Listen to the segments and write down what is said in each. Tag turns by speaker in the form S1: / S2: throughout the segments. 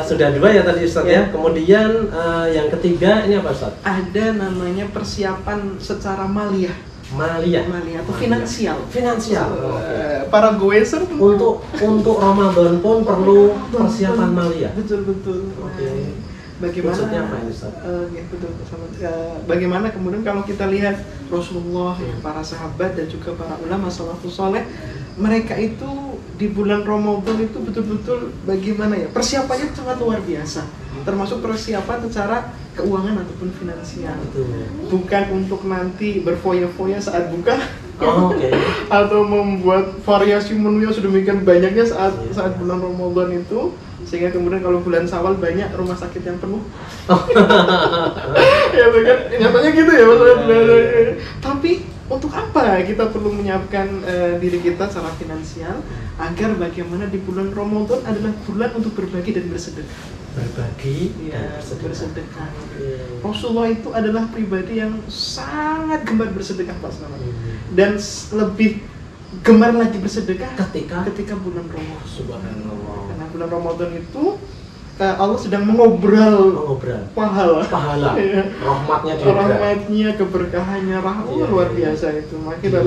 S1: Sudah 2 ya tadi Ustaz ya. Kemudian yang ketiga ini apa Ustaz?
S2: Ada namanya persiapan secara maliyah. Maliyah atau finansial. Para goeser
S1: untuk Ramadan pun perlu persiapan maliyah.
S2: Betul. Bagaimana?
S1: Maksudnya apa ini Ustaz?
S2: Betul. Bagaimana kemudian kalau kita lihat Rasulullah, para sahabat dan juga para ulama salafus saleh, mereka itu di bulan Ramadan itu betul-betul bagaimana ya, persiapannya sangat luar biasa, termasuk persiapan secara keuangan ataupun finansial. Bukan untuk nanti berfoya-foya saat buka, atau membuat variasi menu yang sedemikian banyaknya saat bulan Ramadan itu, sehingga kemudian kalau bulan Syawal banyak rumah sakit yang penuh. Ya kan, nyatanya gitu ya maksudnya. Tapi untuk apa kita perlu menyiapkan diri kita secara finansial agar bagaimana di bulan Ramadan adalah bulan untuk berbagi dan bersedekah. Bersedekah. Rasulullah itu adalah pribadi yang sangat gemar bersedekah Pak Selamat. Dan lebih gemar lagi bersedekah ketika bulan Ramadan.
S1: Subhanallah.
S2: Karena bulan Ramadan itu Allah sedang mengobrol pahala. Rahmatnya, keberkahannya, luar biasa itu. Maka kita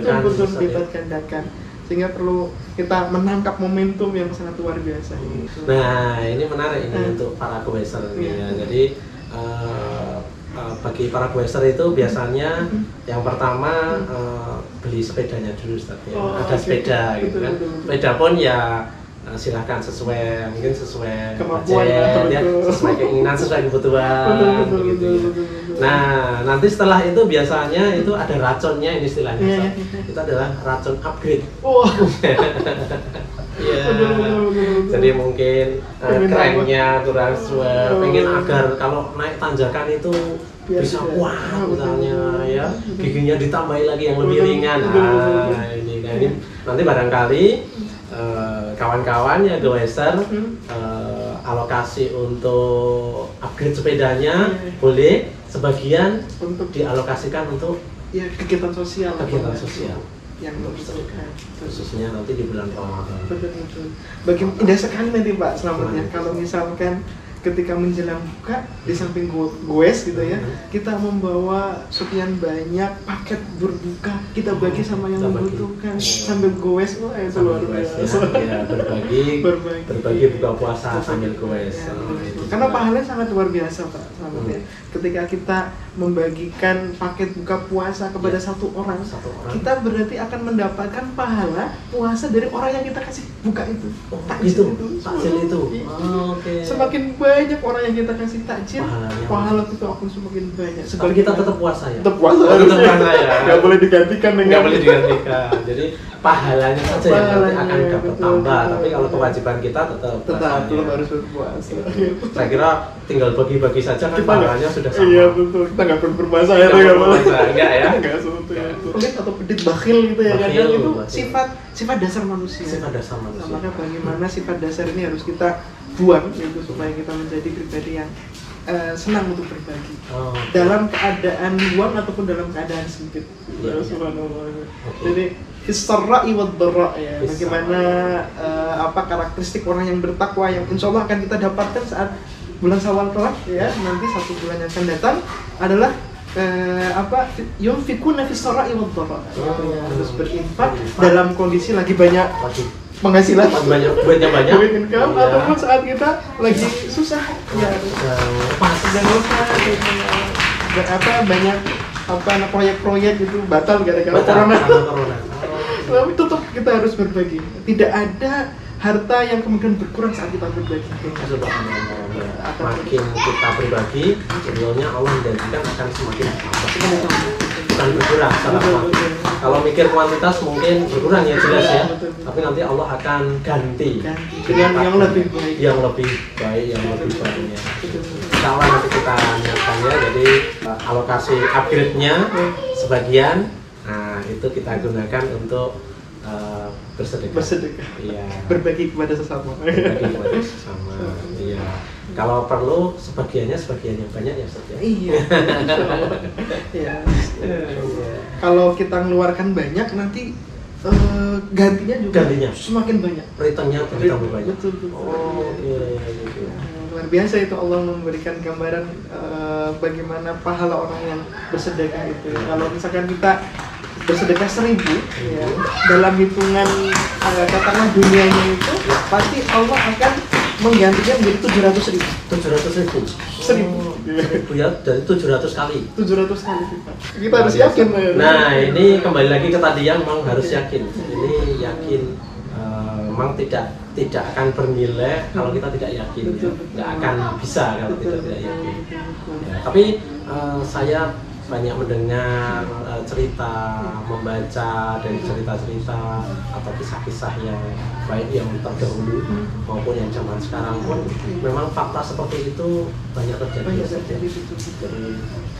S2: harus betul lipat gandakan. Sehingga perlu kita menangkap momentum yang sangat luar biasa.
S1: Nah, ini menarik ini untuk para goeser ya. Jadi bagi para goeser itu biasanya yang pertama beli sepedanya dulu Ustaz ya. Ada sepeda gitu kan. Sepeda pun ya silahkan sesuai
S2: kemampuan
S1: budget, sesuai keinginan, sesuai kebutuhan gitu. Nah, nanti setelah itu biasanya itu ada racunnya, ini istilahnya itu adalah racun upgrade. Jadi mungkin kerennya kurang sesuai, pengen agar kalau naik tanjakan itu bisa kuat misalnya ya, giginya ditambahi lagi yang lebih ringan. Ini nanti barangkali kawan-kawan ya goeser alokasi untuk upgrade sepedanya boleh sebagian untuk dialokasikan untuk
S2: kegiatan sosial yang bersedekah,
S1: khususnya nanti di bulan Ramadan.
S2: Betul. Bagaimana indah sekali nanti Pak Selamatnya kalau misalkan ketika menjelang buka di samping goes gitu ya, kita membawa sekian banyak paket berbuka, kita bagi sama yang membutuhkan sambil goes. Itu luar biasa
S1: ya, berbagi buka puasa sambil goes.
S2: Karena pahalanya sangat luar biasa Pak Selamat. Ketika kita membagikan paket buka puasa kepada satu orang, kita berarti akan mendapatkan pahala puasa dari orang yang kita kasih buka itu.
S1: Takjil itu.
S2: Semakin banyak orang yang kita kasih takjil, pahala kita akan semakin banyak.
S1: Tapi kita tetap puasa ya.
S2: Tetap puasa ya. Gak boleh digantikan dengan.
S1: Jadi pahalanya saja yang nanti akan dapat tambah. Tapi kalau kewajiban kita tetap
S2: harus berpuasa.
S1: Saya kira tinggal bagi-bagi saja kan pahalanya sudah sama.
S2: Iya betul. Kita nggak perlu berpuasa ya.
S1: Enggak ya.
S2: Enggak seperti itu. Pelit atau pedit bakhil gitu ya. Kadang itu sifat dasar manusia. Maka bagaimana sifat dasar ini harus kita buang itu supaya kita menjadi pribadi yang senang untuk berbagi dalam keadaan luang ataupun dalam keadaan sempit. Jadi fisarra'i wad dharra ya. Bagaimana karakteristik orang yang bertakwa yang insya Allah akan kita dapatkan saat bulan Syawal kelak ya, nanti 1 bulan yang akan datang adalah yunfikuna fisarra'i wad dharra. Harus berinfak dalam kondisi lagi banyak penghasilan, banyak income, ataupun saat kita lagi susah ya, banyak proyek-proyek itu batal gara-gara corona. Tapi tetap kita harus berbagi. Tidak ada harta yang kemudian berkurang saat kita berbagi.
S1: Makin kita berbagi, sebenarnya Allah menjanjikan akan semakin bukan berkurang. Kalau mikir kuantitas mungkin berkurang ya jelas ya. Tapi nanti Allah akan ganti
S2: dengan yang lebih baik,
S1: yang lebih baiknya. Insya Allah nanti kita niatkan ya. Jadi alokasi upgrade-nya sebagian, nah itu kita gunakan untuk bersedekah. Iya.
S2: Berbagi kepada sesama.
S1: Iya. Kalau perlu sebagian yang banyak ya Ustaz.
S2: Iya. Kalau kita mengeluarkan banyak nanti gantinya juga
S1: Gantinya?
S2: semakin banyak.
S1: Returnnya bertambah banyak.
S2: Betul.
S1: Oh, iya.
S2: Luar biasa itu Allah memberikan gambaran bagaimana pahala orang yang bersedekah itu. Kalau misalkan kita bersedekah 1.000 ya, dalam hitungan katakanlah dunianya itu pasti Allah akan menggantinya menjadi 700.000.
S1: 700.000. 1.000 ya, dari 700 kali.
S2: 700 kali kita harus yakin.
S1: Nah, ini kembali lagi ke tadi yang memang harus yakin. Ini yakin memang tidak akan bernilai kalau kita tidak yakin. Nggak akan bisa kalau kita tidak yakin. Ya, tapi saya banyak mendengar cerita, membaca dari cerita-cerita atau kisah-kisah yang baik yang terdahulu maupun yang zaman sekarang pun memang fakta seperti itu banyak terjadi. Jadi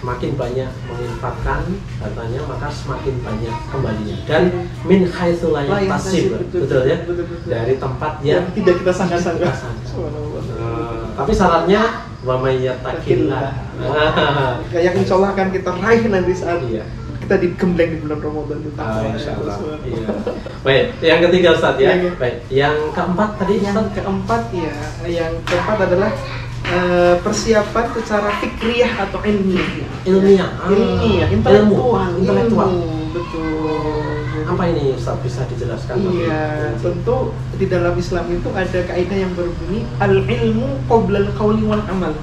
S1: semakin banyak menginfakkan hartanya maka semakin banyak kembalinya dan min haitsu la yahtasib, betul ya, dari tempat yang
S2: tidak kita sangka-sangka.
S1: Tapi syaratnya wa may yattaqillah.
S2: Kayak insya Allah akan kita raih nanti saat kita digembleng di bulan Ramadan itu.
S1: Insyaallah. Iya. Baik, yang ketiga Ustaz ya. Baik, yang keempat tadi
S2: Yang keempat ya, yang keempat adalah persiapan secara fikriyah atau ilmiah, intelektual. Betul.
S1: Apa ini Ustaz, bisa dijelaskan?
S2: Iya, tentu di dalam Islam itu ada kaidah yang berbunyi al-ilmu qabla al-qauli wal amal.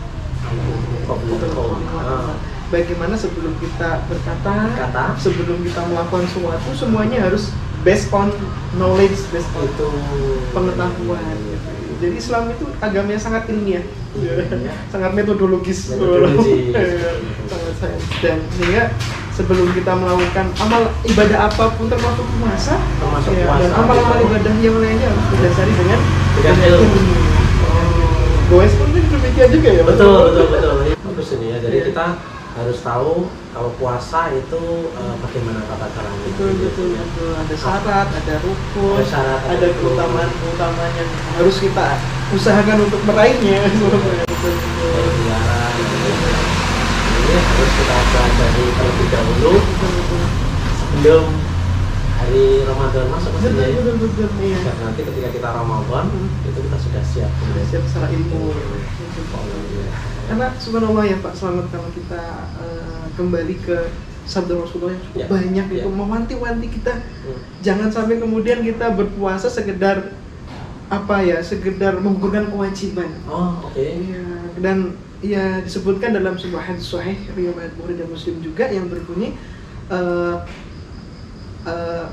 S2: Bagaimana sebelum kita berkata, sebelum kita melakukan sesuatu, semuanya harus based on knowledge, based on
S1: itu
S2: pengetahuan. Jadi Islam itu agama yang sangat ilmiah, sangat metodologis, sangat sains. Dan sehingga sebelum kita melakukan amal ibadah apapun termasuk puasa, dan amal-amal ibadah yang lainnya harus didasari dengan ilmu. Goes pun demikian juga ya.
S1: Betul. Bagus ini ya. Jadi kita harus tahu kalau puasa itu bagaimana tata caranya.
S2: Betul. Ada syarat, ada rukun, ada keutamaan yang harus kita usahakan untuk meraihnya.
S1: Ini harus kita pelajari terlebih dahulu sebelum hari Ramadan masuk.
S2: Betul.
S1: Dan nanti ketika kita Ramadan itu kita sudah siap
S2: secara ilmu. Karena subhanallah ya Pak, selamat kalau kita kembali ke sabda Rasulullah yang cukup banyak itu mewanti-wanti kita jangan sampai kemudian kita berpuasa sekedar sekedar menggugurkan kewajiban. Dan ya disebutkan dalam sebuah hadis sahih riwayat Bukhari dan Muslim juga yang berbunyi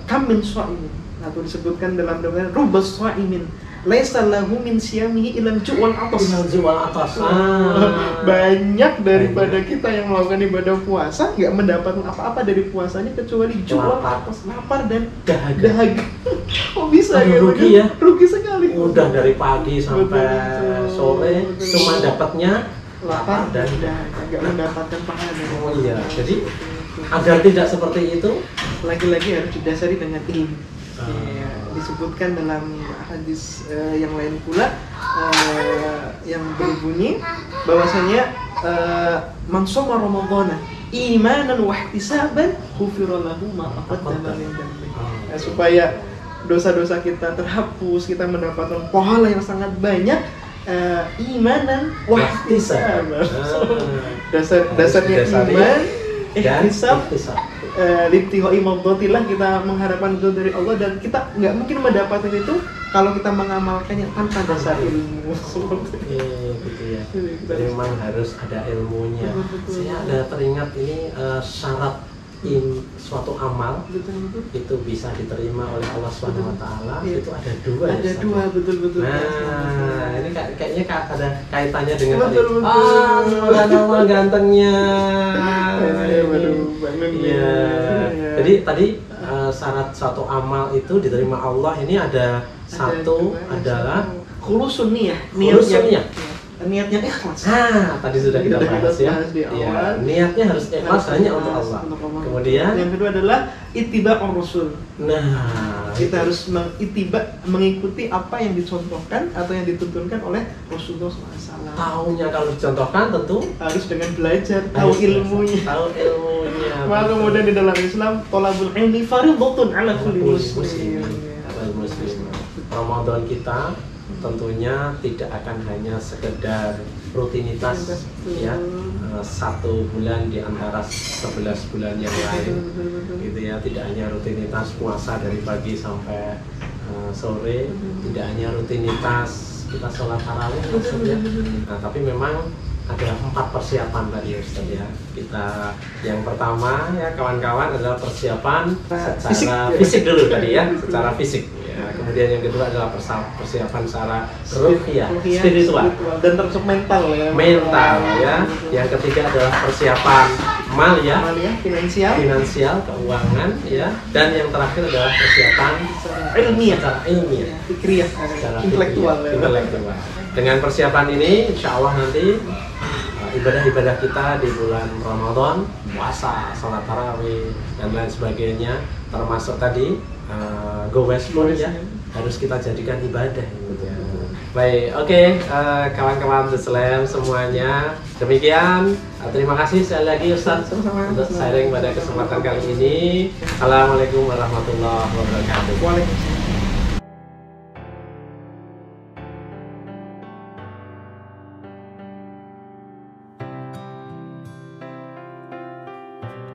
S2: kam min sha'imin, atau disebutkan dalam doa rubas sha'imin laisa lahu min siyamihi ilal ju' wal atas. Banyak daripada kita yang melakukan ibadah puasa nggak mendapatkan apa-apa dari puasanya kecuali ju' wal atas, lapar dan dahaga. Oh bisa gitu
S1: rugi ya?
S2: Rugi sekali.
S1: Udah dari pagi sampai sore cuma dapatnya lapar dan
S2: nggak mendapatkan pahala.
S1: Oh iya, jadi agar tidak seperti itu
S2: lagi-lagi harus didasari dengan ilmu. Disebutkan dalam hadis yang lain pula yang berbunyi bahwasanya man shoma ramadhana imanan wa ihtisaban ghufira lahu ma taqaddama min dhanbi. Supaya dosa-dosa kita terhapus, kita mendapatkan pahala yang sangat banyak, imanan wa ihtisaban. Dasarnya iman, ihtisab, libtiho imamdotillah, kita mengharapkan itu dari Allah, dan kita nggak mungkin mendapatkan itu kalau kita mengamalkannya tanpa dasar ilmu.
S1: Gitu ya. Jadi memang harus ada ilmunya. Saya ada teringat ini syarat suatu amal itu bisa diterima oleh Allah SWT itu ada dua.
S2: Ada
S1: ya,
S2: dua, betul.
S1: Nah, ini kayaknya ada kaitannya dengan Allah gantengnya. Iya. Jadi tadi syarat suatu amal itu diterima Allah ini ada satu adalah
S2: khulusun niyah. Niatnya ikhlas.
S1: Tadi sudah kita bahas ya. Niatnya harus ikhlas hanya untuk Allah. Kemudian
S2: yang kedua adalah ittiba'ur rasul.
S1: Nah,
S2: kita harus mengikuti apa yang dicontohkan atau yang dituntunkan oleh Rasulullah SAW.
S1: Tahunya kalau dicontohkan tentu
S2: harus dengan belajar, tahu ilmunya. Maka kemudian di dalam Islam thalabul ilmi fardhatun 'ala kulli muslim.
S1: Ramadan kita tentunya tidak akan hanya sekedar rutinitas ya, 1 bulan di antara 11 bulan yang lain gitu ya, tidak hanya rutinitas puasa dari pagi sampai sore, tidak hanya rutinitas kita sholat tarawih maksudnya. Nah, tapi memang ada 4 persiapan tadi Ustaz ya. Kita yang pertama ya kawan-kawan adalah persiapan secara fisik dulu tadi ya, secara fisik. Ya, kemudian yang kedua adalah persiapan secara ruhiyah, spiritual
S2: dan termasuk mental ya.
S1: Mental ya. Yang ketiga adalah persiapan maliyah, finansial, keuangan ya. Dan yang terakhir adalah persiapan secara ilmiah,
S2: fikriyah, intelektual.
S1: Dengan persiapan ini insya Allah nanti ibadah-ibadah kita di bulan Ramadan, puasa, sholat tarawih dan lain sebagainya, termasuk tadi gowes pun ya, harus kita jadikan ibadah gitu ya. Baik, oke, kawan-kawan Muslim semuanya, demikian. Terima kasih sekali lagi Ustaz untuk sharing pada kesempatan kali ini. Assalamualaikum warahmatullahi wabarakatuh.
S2: Waalaikumsalam.